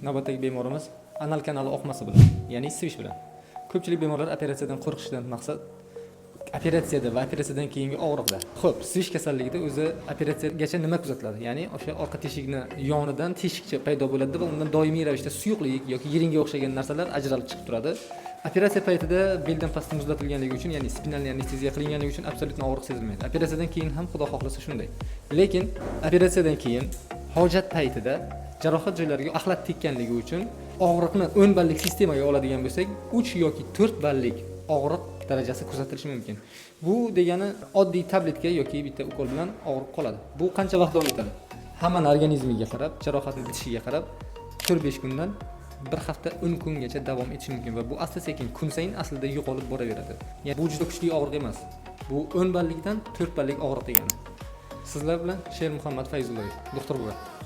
Navbatdagi bemorimiz anal kanali oqmasi bilan, ya'ni sivish bilan. Ko'pchilik bemorlar operatsiyadan qo'rqishidan maqsad operatsiyada va operatsiyadan keyingi og'riqda. Xo'p, sivish kasalligida o'zi operatsiyagacha nima kuzatiladi? Ya'ni o'sha orqa teshikni yonidan teshikcha paydo bo'ladi va undan doimiy ravishda suyuqlik yoki yiringga o'xshagan narsalar ajralib chiqib turadi. Operatsiya paytida beldan pastda muzlatilganligi uchun, ya'ni spinal anesteziya qilinganligi uchun absolyut og'riq sezilmaydi. Operatsiyadan keyin ham xudo xohlasa shunday. Lekin operatsiyadan keyin hojat paytida jarohat joylariga axlat tekkanligi uchun og'riqni 10 ballik sistemaga oladigan bo'lsak, 3 yoki 4 ballik og'riq darajasi kuzatilishi mumkin. Bu degani oddiy tabletka yoki bitta ukol bilan og'riq qoladi. Bu qancha vaqt davom etadi? Hammaning organizmiga qarab, jarohatning bitishiga qarab 4-5 kundan bir hafta 10 kungacha davom etishi mumkin va bu asta-sekin kun sayin aslida yo'qolib boraveradi. Ya'ni bu juda kuchli og'riq emas. Bu 10 ballikdan 4 ballik og'riq degani. Sizlar bilan Sher Muhammad Fayzullayev, doktor buva.